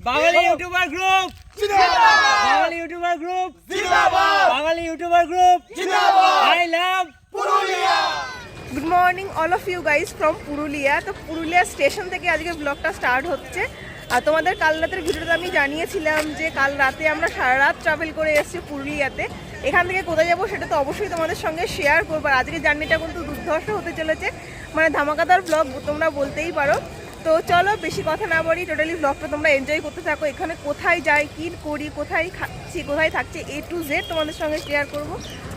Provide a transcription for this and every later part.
বাঙালি YouTuber group জিন্দাবাদ, Bangali YouTuber group জিন্দাবাদ, Bangali YouTuber group জিন্দাবাদ। I love Purulia. Good morning all of you guys from Purulia. তো Purulia station থেকে আজকে ব্লগটা স্টার্ট হচ্ছে। আর তোমাদের কাল রাতের ভিডিওতে আমি জানিয়েছিলাম যে কাল রাতে আমরা সারা রাত ট্রাভেল করে এসেছি পুরুলিয়াতে। এখান থেকে কোথায় যাবো সেটা তো অবশ্যই তোমাদের সঙ্গে শেয়ার করবো। আর আজকের জার্নিটা কিন্তু দুর্ধর্ষ হতে চলেছে, মানে ধামাকাদার ব্লগ তোমরা বলতেই পারো। তো চলো বেশি কথা না বলি, টোটালি ব্লগটা তোমরা এনজয় করতে থাকো। এখানে কোথায় যাই, কী করি, কোথায় খাচ্ছি, কোথায় থাকছি, A to Z তোমাদের সঙ্গে শেয়ার করবো।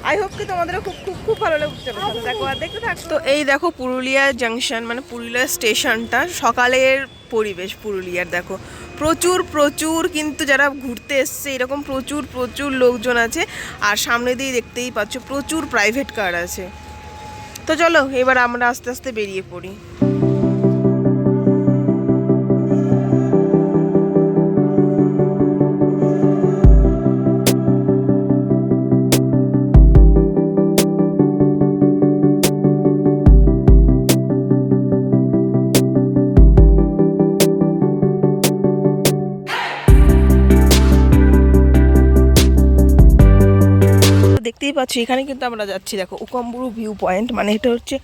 আই হোপ কি তোমাদেরও খুব খুব খুব ভালো লাগছে। চলো দেখো আর দেখতে থাকো। তো এই দেখো পুরুলিয়া জাংশন, মানে পুরুলিয়া স্টেশনটা, সকালের পরিবেশ পুরুলিয়ার। দেখো প্রচুর প্রচুর কিন্তু যারা ঘুরতে এসছে এরকম প্রচুর প্রচুর লোকজন আছে। আর সামনে দিয়ে দেখতেই পাচ্ছ প্রচুর প্রাইভেট কার আছে। তো চলো এবার আমরা আস্তে আস্তে বেরিয়ে পড়ি। দেখতেই পাচ্ছি এখানে কিন্তু আমরা যাচ্ছি, দেখো উকাম্বুরু ভিউ পয়েন্ট, মানে এটা হচ্ছে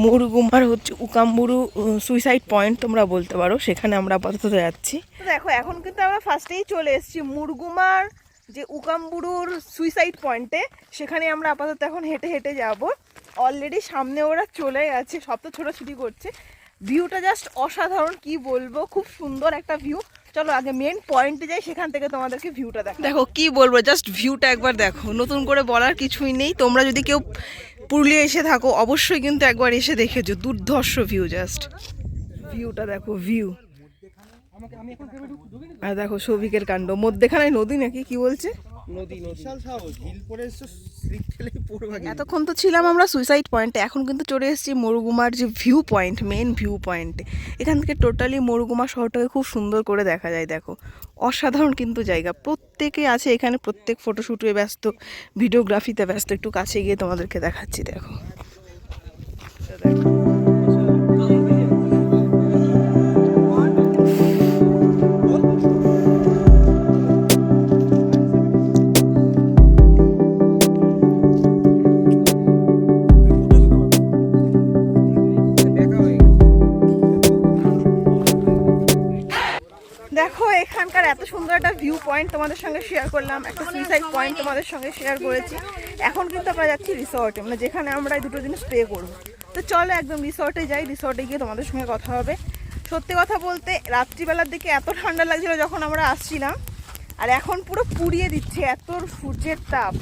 মুরগুমার হচ্ছে উকাম্বুরু সুইসাইড পয়েন্ট তোমরা বলতে পারো। সেখানে আমরা আপাতত যাচ্ছি। দেখো এখন কিন্তু আমরা ফার্স্টেই চলে এসেছি মুরগুমার যে উকাম্বুরুর সুইসাইড পয়েন্টে। সেখানে আমরা আপাতত এখন হেঁটে হেঁটে যাব। অলরেডি সামনে ওরা চলে গেছে, সব তো ছোটাছুটি করছে। ভিউটা জাস্ট অসাধারণ, কি বলবো, খুব সুন্দর একটা ভিউ। চলো আগে মেন পয়েন্টে যাই, সেখান থেকে তোমাদেরকে ভিউটা দেখো। দেখো কি বলবো, জাস্ট ভিউটা একবার দেখো। নতুন করে বলার কিছুই নেই। তোমরা যদি কেউ পুরুলিয়া এসে থাকো অবশ্যই কিন্তু একবার এসে দেখেছো, দুর্ধর্ষ ভিউ। জাস্ট ভিউটা দেখো, ভিউ। আর দেখো সৌভিকের কাণ্ড, মধ্যেখানে নদী নাকি কি বলছে, এতক্ষণ তো ছিলাম আমরা সুইসাইড পয়েন্টে, এখন কিন্তু চলে এসেছি মুরগুমার যে ভিউ পয়েন্ট, মেন ভিউ পয়েন্টে। এখান থেকে টোটালি মুরগুমা শহরটাকে খুব সুন্দর করে দেখা যায়। দেখো অসাধারণ কিন্তু জায়গা। প্রত্যেকে আছে এখানে, প্রত্যেক ফটোশ্যুটে ব্যস্ত, ভিডিওগ্রাফিতে ব্যস্ত। একটু কাছে গিয়ে তোমাদেরকে দেখাচ্ছি। দেখো দেখো এখানকার এত সুন্দর একটা ভিউ পয়েন্ট তোমাদের সঙ্গে শেয়ার করলাম, একটা সুইসাইড পয়েন্ট তোমাদের সঙ্গে শেয়ার করেছি। এখন কিন্তু আমরা যাচ্ছি রিসর্টে, মানে যেখানে আমরা এই দুটো দিন স্টে করবো। তো চলো একদম রিসর্টে যাই, রিসর্টে গিয়ে তোমাদের সঙ্গে কথা হবে। সত্যি কথা বলতে রাত্রিবেলার দিকে এত ঠান্ডা লাগছিল যখন আমরা আসছিলাম, আর এখন পুরো পুড়িয়ে দিচ্ছে এত সূর্যের তাপ।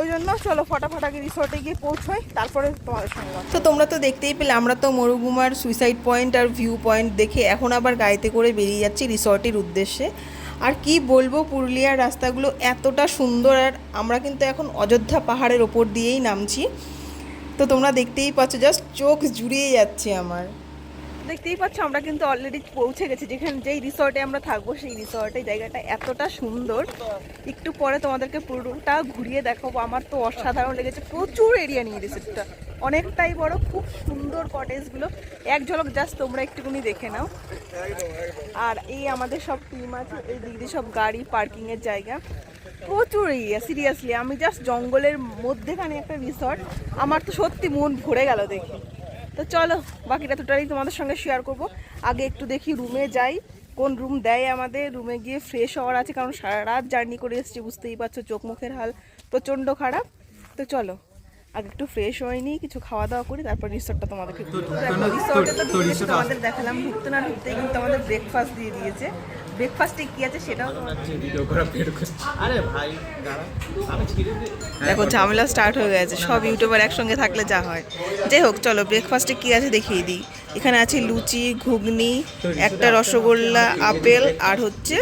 ওই জন্য চলো ফটাফট আগে রিসর্টে গিয়ে পৌঁছোই, তারপরে তোমাদের সঙ্গে। তো তোমরা তো দেখতেই পেলে আমরা তো মুরগুমার সুইসাইড পয়েন্ট আর ভিউ পয়েন্ট দেখে এখন আবার গাড়িতে করে বেরিয়ে যাচ্ছি রিসর্টের উদ্দেশ্যে। আর কি বলবো, পুরুলিয়ার রাস্তাগুলো এতটা সুন্দর। আর আমরা কিন্তু এখন অযোধ্যা পাহাড়ের ওপর দিয়েই নামছি। তো তোমরা দেখতেই পাচ্ছ, জাস্ট চোখ জুড়িয়ে যাচ্ছে আমার। দেখতেই পাচ্ছ আমরা কিন্তু অলরেডি পৌঁছে গেছি যেখানে, যেই রিসর্টে আমরা থাকবো সেই রিসর্টে। জায়গাটা এতটা সুন্দর, একটু পরে তোমাদেরকে পুরোটা ঘুরিয়ে দেখাবো। আমার তো অসাধারণ লেগেছে, প্রচুর এরিয়া নিয়ে রিসর্টটা, অনেকটাই বড়, খুব সুন্দর কটেজগুলো। এক ঝলক জাস্ট তোমরা একটুখানি দেখে নাও। আর এই আমাদের সব টিম আছে, এই দিক দিয়ে সব গাড়ি পার্কিংয়ের জায়গা, প্রচুর এরিয়া। সিরিয়াসলি আমি জাস্ট জঙ্গলের মধ্যেখানে একটা রিসর্ট, আমার তো সত্যি মন ভরে গেল দেখে। তো চলো বাকিটা টোটালি তোমাদের সঙ্গে শেয়ার করব। আগে একটু দেখি রুমে যাই, কোন রুম দেয় আমাদের। রুমে গিয়ে ফ্রেশ হওয়ার আছে, কারণ সারা রাত জার্নি করে এসেছি, বুঝতেই পারছো চোখ মুখের হাল প্রচণ্ড খারাপ। তো চলো আগে একটু ফ্রেশ হয়নি, কিছু খাওয়া দাওয়া করি, তারপর রিসর্টটা তোমাদেরকে তোমাদের দেখালাম। ঢুকতে না ঢুকতেই কিন্তু আমাদের ব্রেকফাস্ট দিয়ে দিয়েছে। ব্রেকফাস্টে কি আছে সেটাও দেখো, ঝামেলা স্টার্ট হয়ে গেছে। সব ইউটিউবার একসঙ্গে থাকলে যা হয়। যাই হোক চলো ব্রেকফাস্টে কি আছে দেখিয়ে দিই। এখানে আছে লুচি, ঘুগনি, একটা রসগোল্লা, আপেল, আর হচ্ছে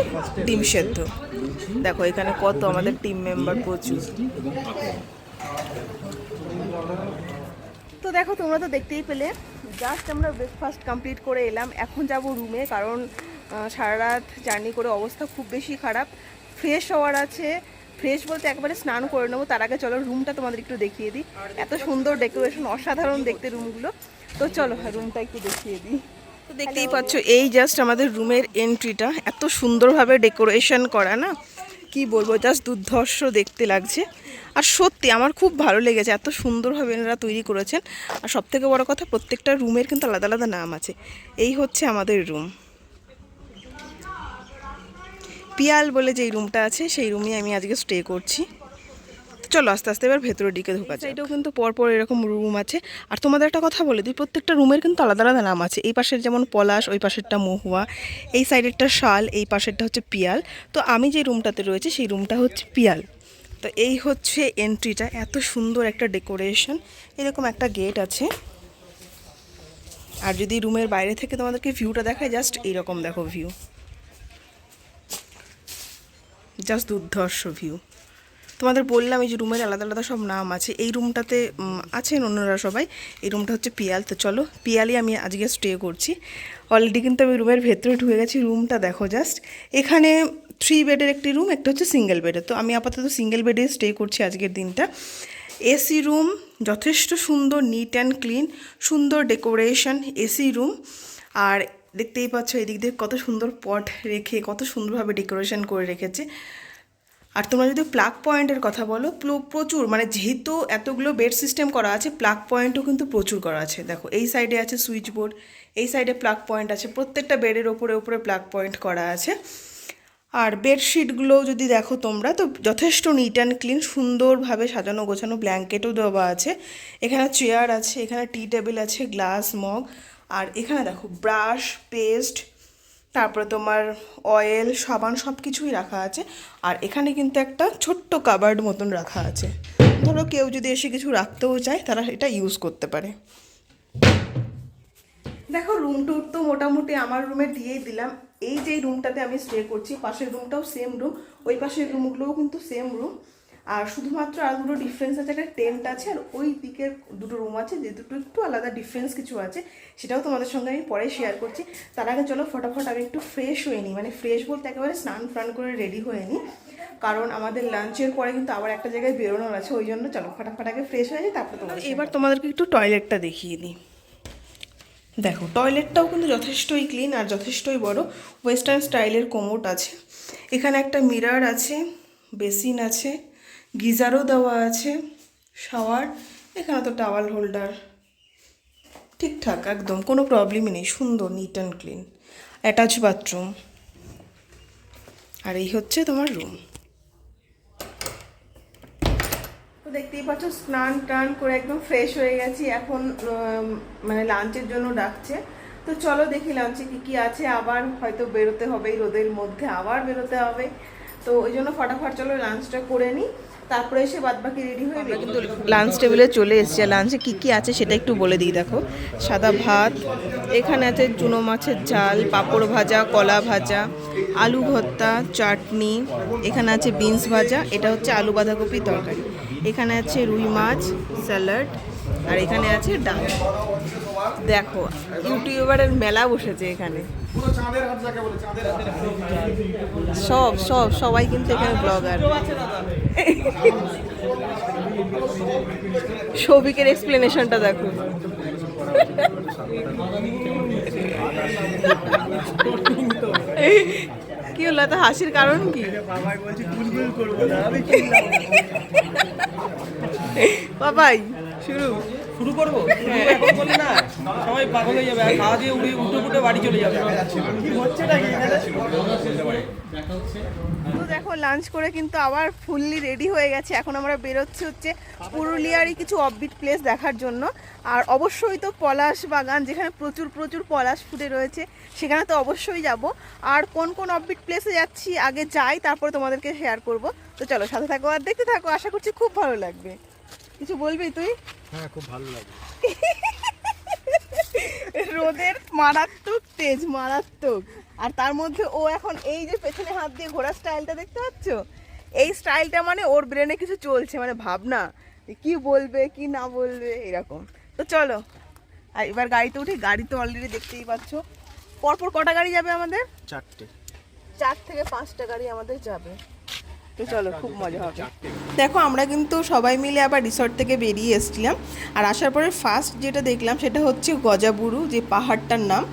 ডিম সেদ্ধ। দেখো এখানে কত আমাদের টিম মেম্বার, প্রচুর। তো দেখো তোমরা তো দেখতেই পেলে, জাস্ট আমরা ব্রেকফাস্ট কমপ্লিট করে এলাম। এখন যাব রুমে, কারণ সারা রাত জার্নি করে অবস্থা খুব বেশি খারাপ। ফ্রেশ হওয়ার আছে, ফ্রেশ বলতে একবারে স্নান করে নেবো। তার আগে চলো রুমটা তোমাদের একটু দেখিয়ে দিই। এত সুন্দর ডেকোরেশন, অসাধারণ দেখতে রুমগুলো। তো চলো রুমটা একটু দেখিয়ে দিই। তো দেখতেই পাচ্ছ এই জাস্ট আমাদের রুমের এন্ট্রিটা, এত সুন্দরভাবে ডেকোরেশন করা না, কি বলবো, জাস্ট দুর্ধর্ষ দেখতে লাগছে। আর সত্যি আমার খুব ভালো লেগেছে, এত সুন্দরভাবে এনারা তৈরি করেছেন। আর সবথেকে বড় কথা, প্রত্যেকটা রুমের কিন্তু আলাদা আলাদা নাম আছে। এই হচ্ছে আমাদের রুম, পিয়াল বলে যেই রুমটা আছে সেই রুমে আমি আজকে স্টে করছি। চলো আস্তে আস্তে এবার ভেতরের দিকে ঢোকা যায়। এটাও কিন্তু পরপর এরকম রুম আছে। আর তোমাদের একটা কথা বলে দিই, প্রত্যেকটা রুমের কিন্তু আলাদা আলাদা নাম আছে। এই পাশের যেমন পলাশ, ওই পাশেরটা মহুয়া, এই সাইডেরটা শাল, এই পাশেরটা হচ্ছে পিয়াল। তো আমি যে রুমটাতে রয়েছে সেই রুমটা হচ্ছে পিয়াল। তো এই হচ্ছে এন্ট্রিটা, এত সুন্দর একটা ডেকোরেশন, এরকম একটা গেট আছে। আর যদি রুমের বাইরে থেকে তোমাদেরকে ভিউটা দেখায়, জাস্ট এইরকম দেখো ভিউ, জাস্ট দুর্ধর্ষ ভিউ। তোমাদের বললাম এই যে রুমের আলাদা আলাদা সব নাম আছে। এই রুমটাতে আছেন অন্যরা সবাই, এই রুমটা হচ্ছে পিয়াল। তো চলো পিয়ালই আমি আজকে স্টে করছি। অলরেডি কিন্তু আমি রুমের ভেতরে ঢুকে গেছি। রুমটা দেখো জাস্ট, এখানে 3 বেডের একটি রুম, একটা হচ্ছে সিঙ্গেল বেডের। তো আমি আপাতত সিঙ্গেল বেডে স্টে করছি আজকের দিনটা। এসি রুম, যথেষ্ট সুন্দর, নিট অ্যান্ড ক্লিন, সুন্দর ডেকোরেশন এসি রুম। আর দেখতেই পাচ্ছ এদিক দিয়ে কত সুন্দর পট রেখে কত সুন্দরভাবে ডেকোরেশন করে রেখেছে। আর তোমরা যদি প্লাগ পয়েন্টের কথা বলো, প্রচুর, মানে যেহেতু এতগুলো বেড সিস্টেম করা আছে, প্লাগ পয়েন্টও কিন্তু প্রচুর করা আছে। দেখো এই সাইডে আছে সুইচ বোর্ড, এই সাইডে প্লাগ পয়েন্ট আছে, প্রত্যেকটা বেডের ওপরে ওপরে প্লাগ পয়েন্ট করা আছে। আর বেডশিটগুলো যদি দেখো তোমরা, তো যথেষ্ট নিট অ্যান্ড ক্লিন, সুন্দরভাবে সাজানো গোছানো, ব্ল্যাঙ্কেটও দেওয়া আছে। এখানে চেয়ার আছে, এখানে টি টেবিল আছে, গ্লাস, মগ। আর এখানে দেখো ব্রাশ, পেস্ট, তারপরে তোমার অয়েল, সাবান, সব কিছুই রাখা আছে। আর এখানে কিন্তু একটা ছোট্ট কাবার্ড মতন রাখা আছে, ধরো কেউ যদি এসে কিছু রাখতেও চায় তারা এটা ইউজ করতে পারে। দেখো রুম টুর তো মোটামুটি আমার রুমে দিয়েই দিলাম। এই যে রুমটাতে আমি স্টে করছি, পাশের রুমটাও সেম রুম, ওই পাশের রুমগুলোও কিন্তু সেম রুম। আর শুধুমাত্র আর দুটো ডিফারেন্স আছে, একটা টেন্ট আছে, আর ওই দিকের দুটো রুম আছে, যে দুটো একটু আলাদা ডিফারেন্স কিছু আছে, সেটাও তোমাদের সঙ্গে আমি পরে শেয়ার করছি। তার আগে চলো ফটাফট আমি একটু ফ্রেশ হয়ে নিই, মানে ফ্রেশ বলতে একেবারে স্নান ফ্রান করে রেডি হয়ে নিই, কারণ আমাদের লাঞ্চের পরে কিন্তু আবার একটা জায়গায় বেরোনোর আছে। ওই জন্য চলো ফটাফট আগে ফ্রেশ হয়ে যাই, তারপর তোমাদের এবার তোমাদেরকে একটু টয়লেটটা দেখিয়ে দিই। দেখো টয়লেটটাও কিন্তু যথেষ্টই ক্লিন আর যথেষ্টই বড়, ওয়েস্টার্ন স্টাইলের কোমোড আছে, এখানে একটা মিরর আছে, বেসিন আছে, গিজারও দেওয়া আছে, শাওয়ার, এখানে তো টাওয়াল হোল্ডার, ঠিকঠাক একদম কোনো প্রবলেমই নেই, সুন্দর neat and clean, attach bathroom. আর এই হচ্ছে তোমার রুম। তো দেখতেই পাচ্ছ স্নান টান করে একদম ফ্রেশ হয়ে গেছি, এখন মানে লাঞ্চের জন্য ডাকছে। তো চলো দেখি লাঞ্চে কী কী আছে, আবার হয়তো বেরোতে হবে এই রোদের মধ্যে, আবার বেরোতে হবে। তো ওই জন্য ফটাফট চলো লাঞ্চটা করে নিই, তারপরে এসে বাদবাকি রেডি হয়ে আমরা কিন্তু লাঞ্চ টেবিলে চলে এসেছি। আর লাঞ্চে কী কী আছে সেটা একটু বলে দিই। দেখো সাদা ভাত, এখানে আছে চুনো মাছের ঝাল, পাঁপড় ভাজা, কলা ভাজা, আলু ভর্তা, চাটনি, এখানে আছে বিনস ভাজা, এটা হচ্ছে আলু বাঁধাকপি তরকারি, এখানে আছে রুই মাছ, স্যালাড, আর এখানে আছে ডাল। দেখো ইউটিউবারের মেলা বসেছে এখানে, সবাই কিন্তু এখানে ব্লগার। সৌভিকের এক্সপ্লেনেশনটা দেখো। কি হলো, এত হাসির কারণ কি? বাবাই শুরু করবো এখন বললে না সবাই পাগল হয়ে যাবে, খাওয়া দিয়ে উঠে উঠে বাড়ি চলে যাবে। তো দেখো লাঞ্চ করে কিন্তু আবার ফুললি রেডি হয়ে গেছে। এখন আমরা বেরোচ্ছি হচ্ছে পুরুলিয়ারই কিছু অফবিট প্লেস দেখার জন্য। আর অবশ্যই তো পলাশ বাগান, যেখানে প্রচুর প্রচুর পলাশ ফুটে রয়েছে, সেখানে তো অবশ্যই যাব। আর কোন কোন অফবিট প্লেসে যাচ্ছি আগে যাই, তারপরে তোমাদেরকে শেয়ার করব। তো চলো সাথে থাকো আর দেখতে থাকো, আশা করছি খুব ভালো লাগবে। কিছু বলবি তুই? হ্যাঁ খুব ভালো লাগে। রোদের মারাত্মক তেজ, মারাত্মক। আর তার মধ্যে ও এখন এই যে পেছনে হাত দিয়ে ঘোরার স্টাইলটা দেখতে পাচ্ছ, এই স্টাইলটা মানে ওর ব্রেনে কিছু চলছে, মানে ভাবনা কি বলবে কি না বলবে এরকম। তো চলো আর এবার গাড়িতে উঠি। গাড়ি তো অলরেডি দেখতেই পাচ্ছ, পরপর কটা গাড়ি যাবে আমাদের? 4 থেকে 5টা গাড়ি আমাদের যাবে। তো চলো খুব মজা হবে। দেখো আমরা কিন্তু সবাই মিলে আবার রিসর্ট থেকে বেরিয়ে এসেছিলাম। আর আসার পরে ফার্স্ট যেটা দেখলাম সেটা হচ্ছে গজাবুরু, যে পাহাড়টার নাম।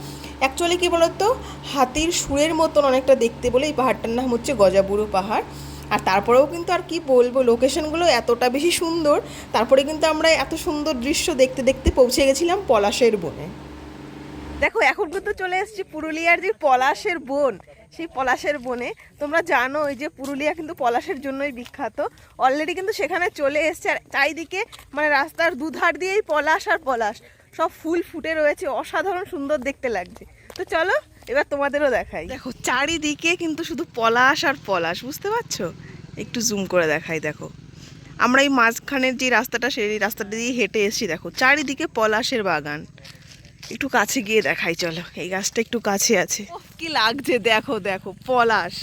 অ্যাকচুয়ালি কী বলতো, হাতির সুরের মতন অনেকটা দেখতে বলে এই পাহাড়টার নাম হচ্ছে গজাবুড়ো পাহাড়। আর তারপরেও কিন্তু আর কি বলবো, লোকেশনগুলো এতটা বেশি সুন্দর, তারপরে কিন্তু আমরা এত সুন্দর দৃশ্য দেখতে দেখতে পৌঁছে গেছিলাম পলাশের বনে। দেখো এখন কিন্তু চলে এসেছি পুরুলিয়ার যে পলাশের বন, সেই পলাশের বনে। তোমরা জানো এই যে পুরুলিয়া কিন্তু পলাশের জন্যই বিখ্যাত। অলরেডি কিন্তু সেখানে চলে এসছে, আর চারিদিকে মানে রাস্তার দুধার দিয়েই পলাশ আর পলাশ, সব ফুল ফুটে রয়েছে, অসাধারণ সুন্দর দেখতে লাগছে। তো চলো এবার তোমাদেরও দেখাই। দেখো চারিদিকে কিন্তু শুধু পলাশ আর পলাশ, বুঝতে পারছো? একটু জুম করে দেখাই। দেখো আমরা এই মাঝখানের যে রাস্তাটা, সেই রাস্তাটা দিয়ে হেঁটে এসেছি। দেখো চারিদিকে পলাশের বাগান। একটু কাছে গিয়ে দেখাই, চলো। এই গাছটা একটু কাছে আছে, কি লাগছে দেখো, দেখো পলাশ।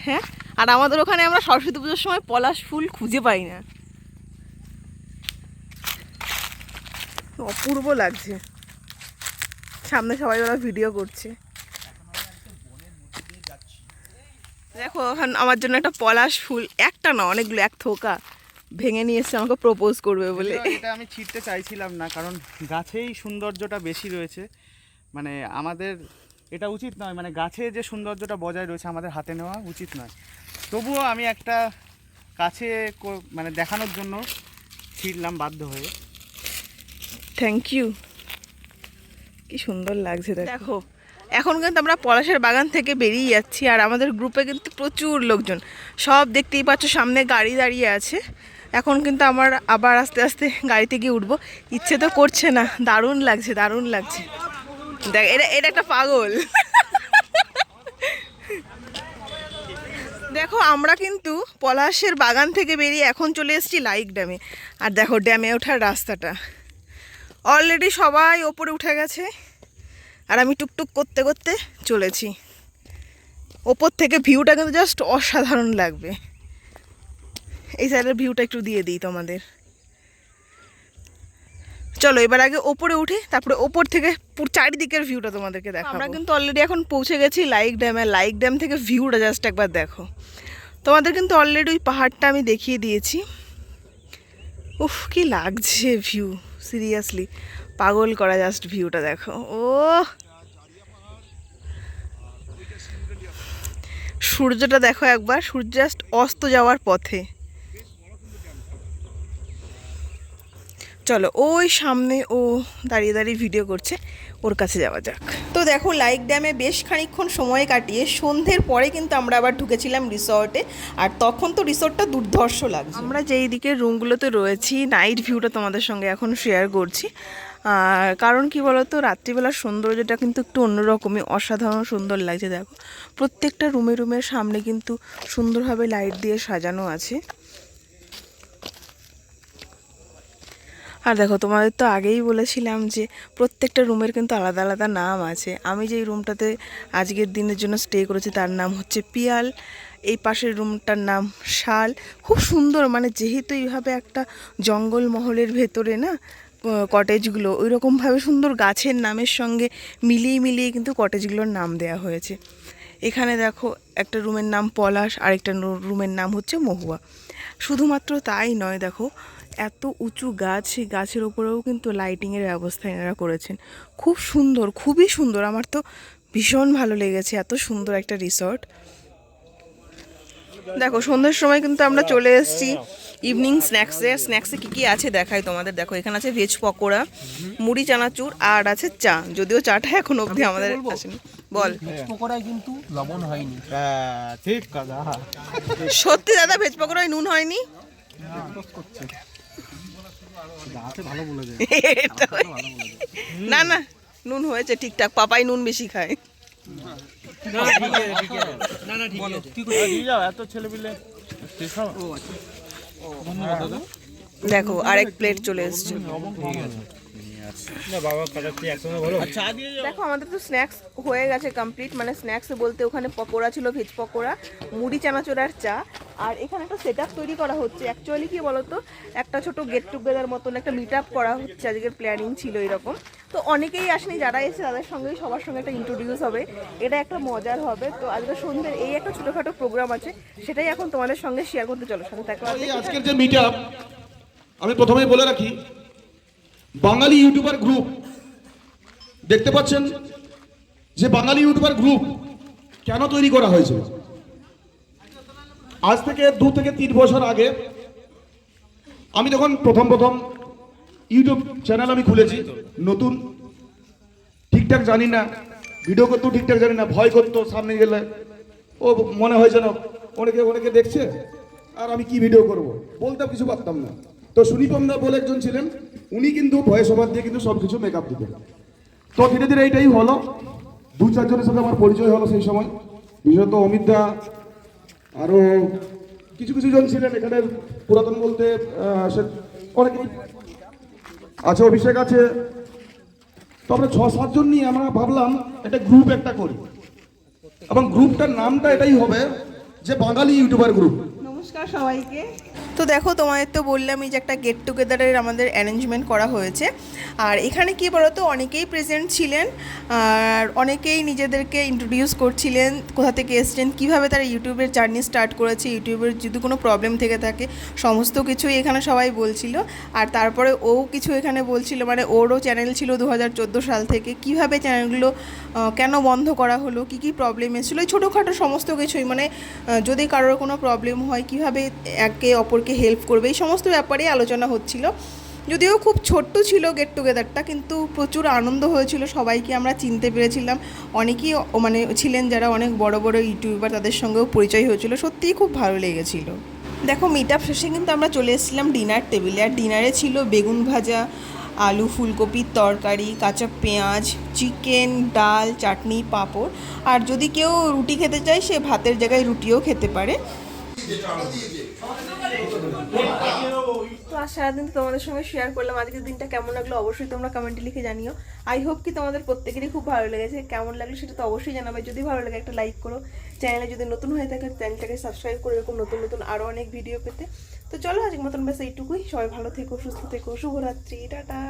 হ্যাঁ, আর আমাদের ওখানে আমরা সরস্বতী পুজোর সময় পলাশ ফুল খুঁজে পাই না। অপূর্ব লাগছে। সামনে সবাই ওরা ভিডিও করছে। দেখো এখন আমার জন্য একটা পলাশ ফুল, একটা না অনেকগুলো, এক থোকা ভেঙে নিয়ে এসছে আমাকে প্রপোজ করবে বলে। এটা আমি ছিঁড়তে চাইছিলাম না, কারণ গাছেই সৌন্দর্যটা বেশি রয়েছে। মানে আমাদের এটা উচিত নয়, মানে গাছে যে সৌন্দর্যটা বজায় রয়েছে আমাদের হাতে নেওয়া উচিত নয়। তবুও আমি একটা কাছে মানে দেখানোর জন্য ছিঁড়লাম বাধ্য হয়ে। Thank you. কি সুন্দর লাগছে দেখো। এখন কিন্তু আমরা পলাশের বাগান থেকে বেরিয়ে যাচ্ছি, আর আমাদের গ্রুপে কিন্তু প্রচুর লোকজন, সব দেখতেই পাচ্ছ, সামনে গাড়ি দাঁড়িয়ে আছে। এখন কিন্তু আমার আবার আস্তে আস্তে গাড়িতে গিয়ে উঠবো, ইচ্ছে তো করছে না। দারুণ লাগছে, দারুণ লাগছে। দেখ এটা এটা একটা পাগল। দেখো আমরা কিন্তু পলাশের বাগান থেকে বেরিয়ে এখন চলে এসেছি লাইক ড্যামে। আর দেখো ড্যামে ওঠার রাস্তাটা, অলরেডি সবাই ওপরে উঠে গেছে, আর আমি টুকটুক করতে করতে চলেছি। ওপর থেকে ভিউটা কিন্তু জাস্ট অসাধারণ লাগবে। এই সাইডের ভিউটা একটু দিয়ে দিই তোমাদের। চলো এবার আগে ওপরে উঠি, তারপরে ওপর থেকে পুরো চারিদিকের ভিউটা তোমাদেরকে দেখাবো। আমরা কিন্তু অলরেডি এখন পৌঁছে গেছি লাইক ড্যামে। লাইক ড্যাম থেকে ভিউটা জাস্ট একবার দেখো। তোমাদের কিন্তু অলরেডি ওই পাহাড়টা আমি দেখিয়ে দিয়েছি। উফ কি লাগছে ভিউ, সিরিয়াসলি পাগল করা জাস্ট ভিউটা দেখো। ও সূর্যটা দেখো একবার, সূর্য জাস্ট অস্ত যাওয়ার পথে। চলো ওই সামনে ও দাঁড়িয়ে দাঁড়িয়ে ভিডিও করছে, ওর কাছে যাওয়া যাক। তো দেখো লাইক ড্যামে বেশ খানিকক্ষণ সময় কাটিয়ে সন্ধ্যের পরে কিন্তু আমরা আবার ঢুকেছিলাম রিসর্টে, আর তখন তো রিসর্টটা দুর্ধর্ষ লাগছে। আমরা যেই দিকে রুমগুলোতে রয়েছি, নাইট ভিউটা তোমাদের সঙ্গে এখন শেয়ার করছি। আর কারণ কি বলতো, রাত্রিবেলার সৌন্দর্যটা কিন্তু একটু অন্যরকমই, অসাধারণ সুন্দর লাগছে। দেখো প্রত্যেকটা রুমের সামনে কিন্তু সুন্দরভাবে লাইট দিয়ে সাজানো আছে। আর দেখো তোমাদের তো আগেই বলেছিলাম যে প্রত্যেকটা রুমের কিন্তু আলাদা আলাদা নাম আছে। আমি যেই রুমটাতে আজকের দিনের জন্য স্টে করেছি তার নাম হচ্ছে পিয়াল, এই পাশের রুমটার নাম শাল। খুব সুন্দর, মানে যেহেতু এইভাবে একটা জঙ্গল মহলের ভেতরে না কটেজগুলো, ওই রকমভাবে সুন্দর গাছের নামের সঙ্গে মিলিয়ে মিলিয়ে কিন্তু কটেজগুলোর নাম দেওয়া হয়েছে। এখানে দেখো একটা রুমের নাম পলাশ, আরেকটা রুমের নাম হচ্ছে মহুয়া। শুধুমাত্র তাই নয়, দেখো এত উঁচু গাছ, সেই গাছের ওপরেও কিন্তু লাইটিংয়ের ব্যবস্থা এনারা করেছেন। খুব সুন্দর, খুবই সুন্দর। আমার তো ভীষণ ভালো লেগেছে, এত সুন্দর একটা রিসর্ট। দেখো সন্ধ্যের সময় কিন্তু আমরা চলে এসেছি ইভিনিং স্ন্যাক্সে কী কী আছে দেখাই তোমাদের। দেখো এখানে আছে ভেজ পকোড়া, মুড়ি চানাচুর, আর আছে চা, যদিও চাটা এখন অবধি আমাদের আসেনি। বল। পকোড়ায় কিন্তু লবণ হয়নি। ঠিক কথা। সত্যি দাদা ভেজ পকোড়ায় নুন হয়নি? না না নুন হয়েছে ঠিকঠাক, পাপাই নুন বেশি খায়। দেখো আরেক প্লেট চলে এসছে। দেখো আমাদের তো স্ন্যাক্স হয়ে গেছে কমপ্লিট, মানে স্ন্যাক্স বলতে ওখানে পকোড়া ছিল, ভেজ পকোড়া, মুড়ি চানাচুর আর চা। আর এখানে একটা সেট আপ তৈরি করা হচ্ছে। অ্যাকচুয়ালি কি বলতো, একটা ছোট গেট টুগেদার মতন একটা মিট আপ করা হচ্ছে, আজকের প্ল্যানিং ছিল এরকম। তো অনেকেই আসেনি, যারা এসে তাদের সঙ্গেই সবার সঙ্গে একটা ইন্ট্রোডিউস হবে, এটা একটা মজার হবে। তো আজকে সন্ধ্যের এই একটা ছোটোখাটো প্রোগ্রাম আছে, সেটাই এখন তোমাদের সঙ্গে শেয়ার করতে চলো, সাথে থাকো। আজকের যে মিট আপ, আমি প্রথমেই বলে রাখি, বাঙালি ইউটিউবার গ্রুপ দেখতে পাচ্ছেন, যে বাঙালি ইউটিউবার গ্রুপ কেন তৈরি করা হয়েছে। আজ থেকে 2 থেকে 3 বছর আগে আমি যখন প্রথম ইউটিউব চ্যানেল আমি খুলেছি, নতুন, ঠিকঠাক জানি না, ভিডিও করতেও ঠিকঠাক জানি না, ভয় করতো সামনে গেলে, ও মনে হয় যেন অনেকে দেখছে আর আমি কি ভিডিও করব, বলতেও কিছু পারতাম না। তো সুনিপম দা বলে একজন ছিলেন, উনি কিন্তু ভয়েস ওভার দিয়ে কিন্তু সব কিছু মেকআপ দিতেন। তো ধীরে ধীরে এইটাই হলো, 2-4 জনের সাথে আমার পরিচয় হলো সেই সময়, বিশেষত অমিত দা, আরও কিছু জন ছিলেন এখানের পুরাতন বলতে অনেকেই আছে, অভিষেক আছে। তো আমরা 6-7 জন নিয়ে আমরা ভাবলাম একটা গ্রুপ একটা করি, এবং গ্রুপটার নামটা এটাই হবে যে বাঙালি ইউটিউবার গ্রুপ। নমস্কার সবাইকে। তো দেখো, তোমাদের তো বললামই যে একটা গেট টুগেদারের আমাদের অ্যারেঞ্জমেন্ট করা হয়েছে। আর এখানে কি বলতো, অনেকেই প্রেজেন্ট ছিলেন আর অনেকেই নিজেদেরকে ইন্ট্রোডিউস করছিলেন, কোথা থেকে এসছেন, কীভাবে তারা ইউটিউবের জার্নি স্টার্ট করেছে, ইউটিউবের যদি কোনো প্রবলেম থেকে থাকে সমস্ত কিছুই এখানে সবাই বলছিল। আর তারপরে ও কিছু এখানে বলছিল, মানে ওরও চ্যানেল ছিল 2014 সাল থেকে, কীভাবে চ্যানেলগুলো কেন বন্ধ করা হলো, কী প্রবলেম এসেছিলো, এই ছোটোখাটো সমস্ত কিছুই, মানে যদি কারোর কোনো প্রবলেম হয় কীভাবে একে অপরকে হেল্প করবে, এই সমস্ত ব্যাপারেই আলোচনা হচ্ছিল। যদিও খুব ছোট্ট ছিল গেট টুগেদারটা, কিন্তু প্রচুর আনন্দ হয়েছিল, সবাইকে আমরা চিনতে পেরেছিলাম। অনেকেই মানে ছিলেন যারা অনেক বড় ইউটিউবার, তাদের সঙ্গেও পরিচয় হয়েছিল, সত্যিই খুব ভালো লেগেছিল। দেখো, মিট আপ শেষে কিন্তু আমরা চলে এসেছিলাম ডিনার টেবিলে। আর ডিনারে ছিল বেগুন ভাজা, আলু ফুলকপির তরকারি, কাঁচা পেঁয়াজ, চিকেন, ডাল, চাটনি, পাঁপড়। আর যদি কেউ রুটি খেতে চায় সে ভাতের জায়গায় রুটিও খেতে পারে। তো আজ সারাদিন তো তোমাদের সঙ্গে শেয়ার করলাম, আজকের দিনটা কেমন লাগলো অবশ্যই তোমরা কমেন্টে লিখে জানিও। আই হোপ কি তোমাদের প্রত্যেকেরই খুব ভালো লেগেছে। কেমন লাগলো সেটা তো অবশ্যই জানাবে। যদি ভালো লাগে একটা লাইক করো, চ্যানেলে যদি নতুন হয়ে থাকে চ্যানেলটাকে সাবস্ক্রাইব করে এরকম নতুন আরও অনেক ভিডিও পেতে। তো চলো আজকের মতন ব্যাস এইটুকুই। সবাই ভালো থেকো, সুস্থ থেকো, শুভরাত্রি, টাটা।